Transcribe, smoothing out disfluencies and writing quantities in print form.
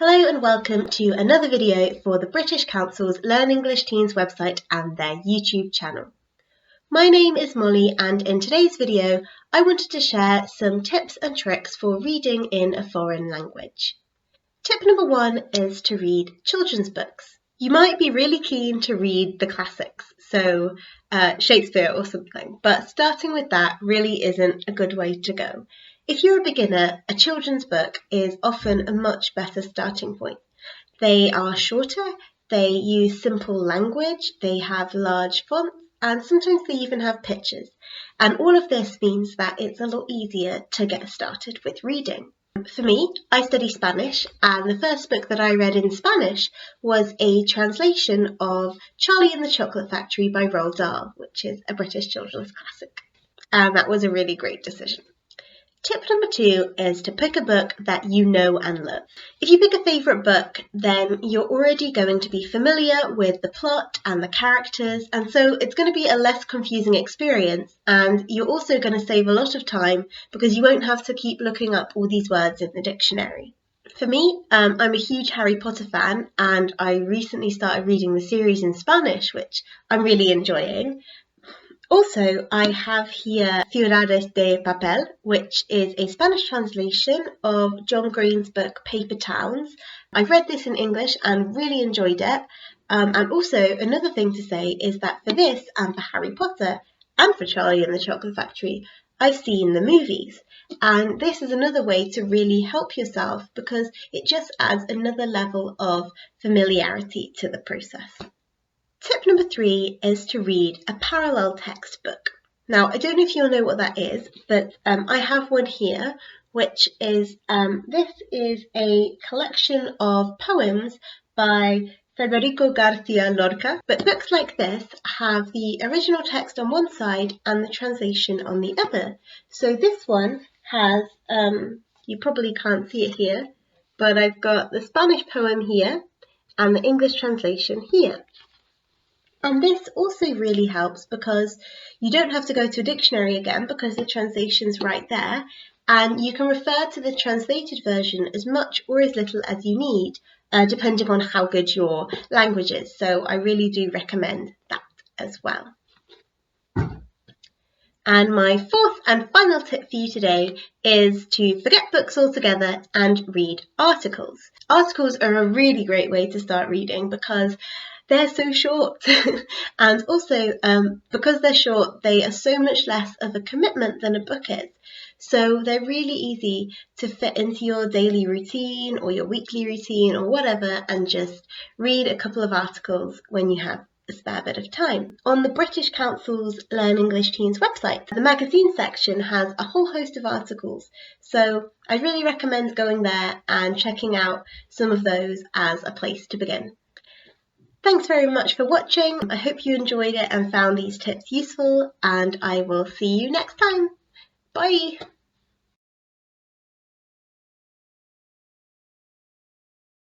Hello and welcome to another video for the British Council's Learn English Teens website and their YouTube channel. My name is Molly and in today's video I wanted to share some tips and tricks for reading in a foreign language. Tip number 1 is to read children's books. You might be really keen to read the classics, so Shakespeare or something, but starting with that really isn't a good way to go. If you're a beginner, a children's book is often a much better starting point. They are shorter, they use simple language, they have large fonts, and sometimes they even have pictures. And all of this means that it's a lot easier to get started with reading. For me, I study Spanish, and the first book that I read in Spanish was a translation of Charlie and the Chocolate Factory by Roald Dahl, which is a British children's classic. And that was a really great decision. Tip number 2 is to pick a book that you know and love. If you pick a favourite book, then you're already going to be familiar with the plot and the characters, and so it's going to be a less confusing experience, and you're also going to save a lot of time because you won't have to keep looking up all these words in the dictionary. For me, I'm a huge Harry Potter fan, and I recently started reading the series in Spanish, which I'm really enjoying. Also, I have here Ciudades de Papel, which is a Spanish translation of John Green's book Paper Towns. I read this in English and really enjoyed it. And also, another thing to say is that for this and for Harry Potter and for Charlie and the Chocolate Factory, I've seen the movies. And this is another way to really help yourself because it just adds another level of familiarity to the process. Tip number 3 is to read a parallel text book. Now, I don't know if you'll know what that is, but I have one here, which is, this is a collection of poems by Federico García Lorca, but books like this have the original text on one side and the translation on the other. So this one has, you probably can't see it here, but I've got the Spanish poem here and the English translation here. And this also really helps because you don't have to go to a dictionary again because the translation's right there, and you can refer to the translated version as much or as little as you need, depending on how good your language is. So I really do recommend that as well. And my fourth and final tip for you today is to forget books altogether and read articles. Articles are a really great way to start reading because they're so short. And also, because they're short, they are so much less of a commitment than a book is. So they're really easy to fit into your daily routine or your weekly routine or whatever, and just read a couple of articles when you have a spare bit of time. On the British Council's Learn English Teens website, the magazine section has a whole host of articles. So I really recommend going there and checking out some of those as a place to begin. Thanks very much for watching. I hope you enjoyed it and found these tips useful, and I will see you next time. Bye!